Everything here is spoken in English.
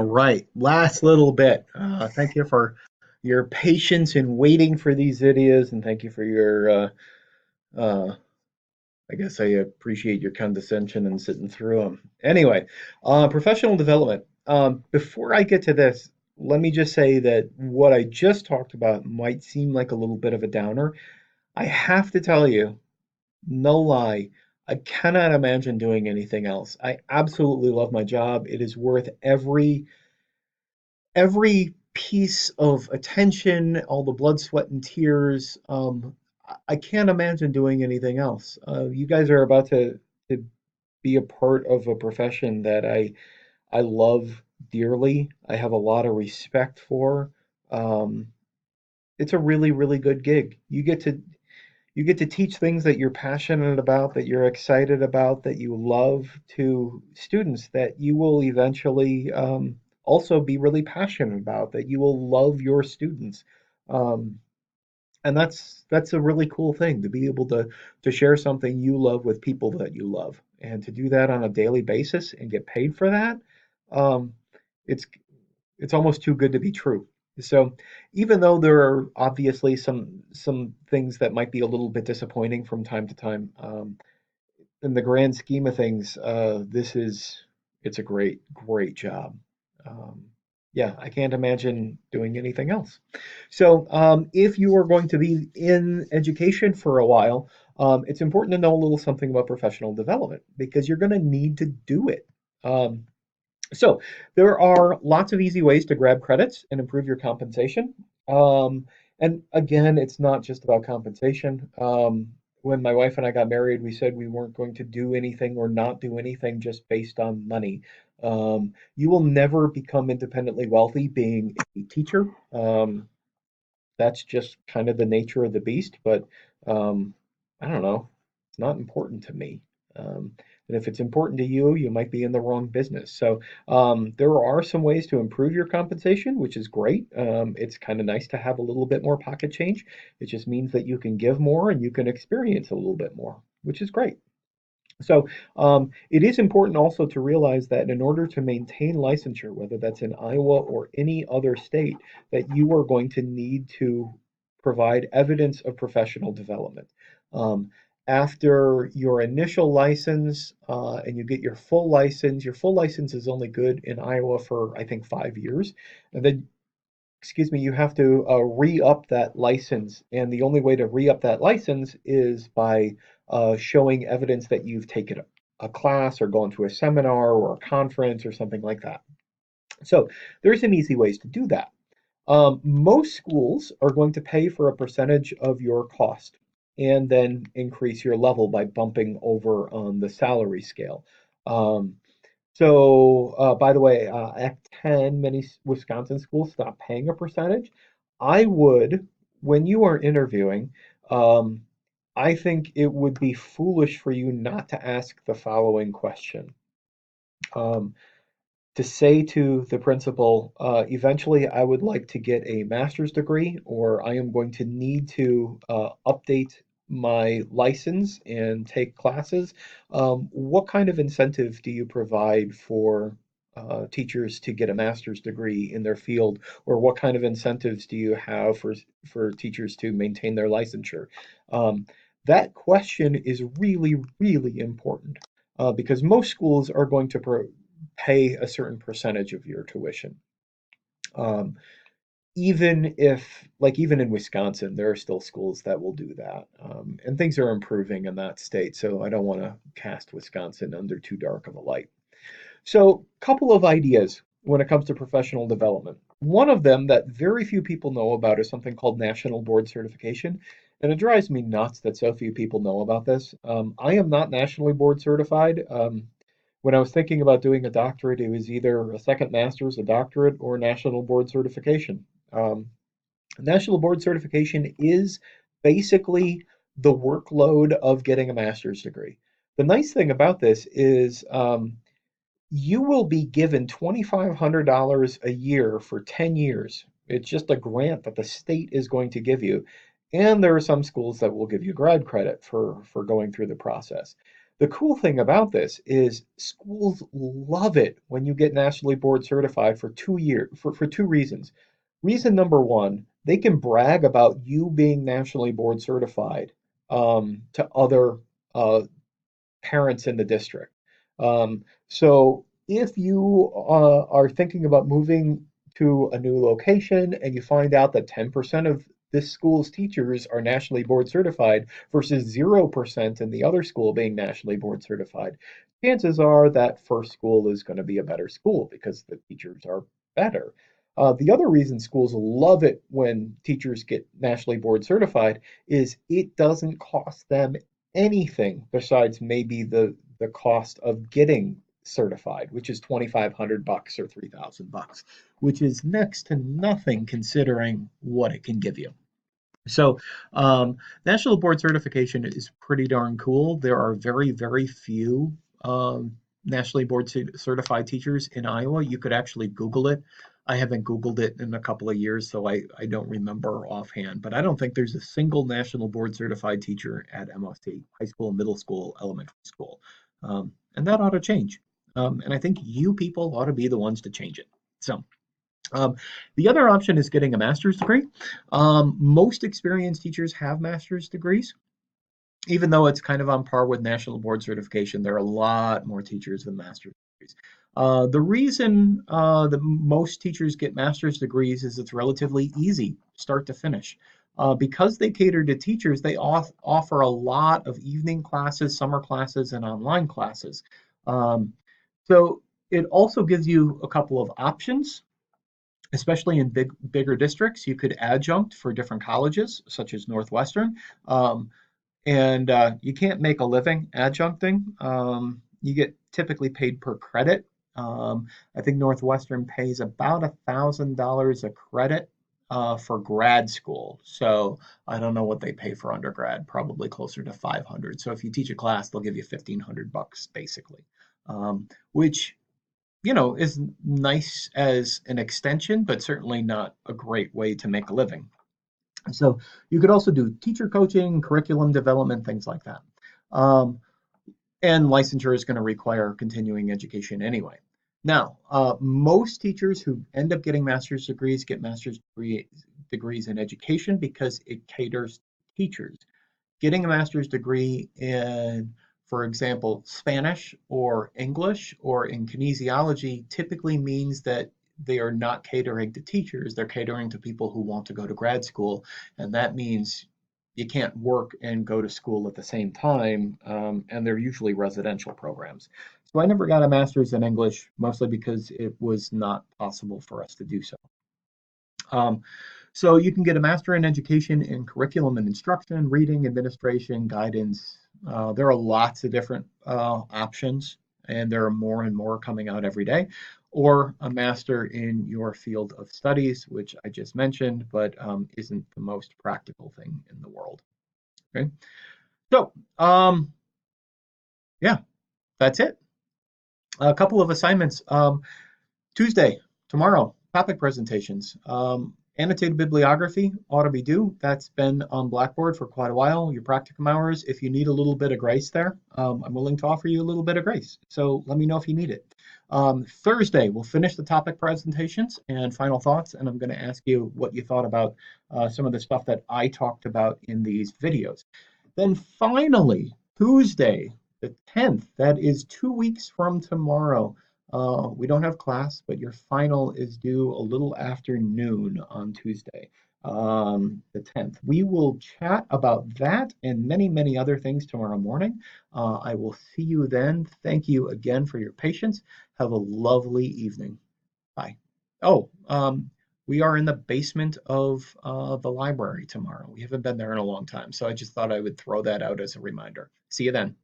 All right, last little bit. Thank you for your patience in waiting for these videos, and thank you for your, uh, I guess I appreciate your condescension in sitting through them. Anyway, professional development. Before I get to this, let me just say that what I just talked about might seem like a little bit of a downer. I have to tell you, no lie, I cannot imagine doing anything else. I absolutely love my job. It is worth every piece of attention, all the blood, sweat, and tears. I can't imagine doing anything else. You guys are about to be a part of a profession that I love dearly. I have a lot of respect for. Um, it's a really, really good gig. You get to teach things that you're passionate about, that you're excited about, that you love to students that you will eventually also be really passionate about, that you will love your students. Um, and that's a really cool thing to be able to share something you love with people that you love, and to do that on a daily basis and get paid for that. Um, it's it's almost too good to be true. So even though there are obviously some things that might be a little bit disappointing from time to time, in the grand scheme of things, it's a great job. Um, yeah, I can't imagine doing anything else. So if you are going to be in education for a while, it's important to know a little something about professional development because you're going to need to do it. Um, so there are lots of easy ways to grab credits and improve your compensation. Um, and again, it's not just about compensation. When my wife and I got married, we said we weren't going to do anything or not do anything just based on money. You will never become independently wealthy being a teacher. That's just kind of the nature of the beast, but um, I don't know. It's not important to me. Um, and if it's important to you, you might be in the wrong business. So there are some ways to improve your compensation, which is great. It's kind of nice to have a little bit more pocket change. It just means that you can give more and you can experience a little bit more, which is great. So it is important also to realize that in order to maintain licensure, whether that's in Iowa or any other state, that you are going to need to provide evidence of professional development. Um, After your initial license and you get your full license is only good in Iowa for I think 5 years, and then excuse me, you have to re-up that license, and the only way to re-up that license is by showing evidence that you've taken a class or gone to a seminar or a conference or something like that. So there's some easy ways to do that. Most schools are going to pay for a percentage of your cost and then increase your level by bumping over on the salary scale. Um, by the way, Act 10, many Wisconsin schools stop paying a percentage. I would, when you are interviewing, um, I think it would be foolish for you not to ask the following question. Um, to say to the principal, eventually I would like to get a master's degree, or I am going to need to update my license and take classes. What kind of incentive do you provide for teachers to get a master's degree in their field, or what kind of incentives do you have for teachers to maintain their licensure? Um, that question is really, really important because most schools are going to pay a certain percentage of your tuition. Um, Even if, like, even in Wisconsin, there are still schools that will do that. And things are improving in that state, so I don't want to cast Wisconsin under too dark of a light. So, couple of ideas when it comes to professional development. One of them that very few people know about is something called National Board Certification. And it drives me nuts that so few people know about this. I am not nationally board certified. When I was thinking about doing a doctorate, it was either a second master's, a doctorate, or national board certification. Um, National board certification is basically the workload of getting a master's degree. The nice thing about this is you will be given $2,500 a year for 10 years. It's just a grant that the state is going to give you. And there are some schools that will give you grad credit for going through the process. The cool thing about this is schools love it when you get nationally board certified for 2 years for two reasons. Reason number one, they can brag about you being nationally board certified to other parents in the district. So if you are thinking about moving to a new location and you find out that 10% of this school's teachers are nationally board certified versus 0% in the other school being nationally board certified, chances are that first school is going to be a better school because the teachers are better. The other reason schools love it when teachers get nationally board certified is it doesn't cost them anything besides maybe the cost of getting certified, which is 2,500 bucks or 3,000 bucks, which is next to nothing considering what it can give you. So, national board certification is pretty darn cool. There are very, very few nationally board certified teachers in Iowa. You could actually Google it. I haven't Googled it in a couple of years, so I don't remember offhand, but I don't think there's a single national board certified teacher at MOC, high school, middle school, elementary school. And that ought to change. And I think you people ought to be the ones to change it. So, um, the other option is getting a master's degree. Most experienced teachers have master's degrees, even though it's kind of on par with national board certification. There are a lot more teachers with master's degrees. The reason that most teachers get master's degrees is it's relatively easy, start to finish. Because they cater to teachers, they offer a lot of evening classes, summer classes, and online classes. Um, so it also gives you a couple of options, especially in bigger districts. You could adjunct for different colleges, such as Northwestern, and you can't make a living adjuncting. You get typically paid per credit. I think Northwestern pays about $1,000 a credit for grad school. So I don't know what they pay for undergrad, probably closer to 500. So if you teach a class, they'll give you 1,500 bucks basically, which is nice as an extension, but certainly not a great way to make a living. So you could also do teacher coaching, curriculum development, things like that. Um, and licensure is going to require continuing education anyway. Now, most teachers who end up getting master's degrees get degrees in education because it caters to teachers. Getting a master's degree in, for example, Spanish or English or in kinesiology typically means that they are not catering to teachers, they're catering to people who want to go to grad school. And that means you can't work and go to school at the same time, and they're usually residential programs. So I never got a master's in English, mostly because it was not possible for us to do so. Um, so you can get a master in education in curriculum and instruction, reading, administration, guidance. There are lots of different options, and there are more and more coming out every day. Or a master in your field of studies, which I just mentioned, but isn't the most practical thing in the world. Okay, so yeah, that's it. A couple of assignments. Tuesday, tomorrow, topic presentations. Annotated bibliography ought to be due. That's been on Blackboard for quite a while. Your practicum hours, if you need a little bit of grace there, I'm willing to offer you a little bit of grace. So let me know if you need it. Thursday, we'll finish the topic presentations and final thoughts, and I'm going to ask you what you thought about some of the stuff that I talked about in these videos. Then finally, Tuesday, the 10th, that is 2 weeks from tomorrow. We don't have class, but your final is due a little after noon on Tuesday, the 10th. We will chat about that and many, many other things tomorrow morning. I will see you then. Thank you again for your patience. Have a lovely evening. Bye. Oh, we are in the basement of the library tomorrow. We haven't been there in a long time, so I just thought I would throw that out as a reminder. See you then.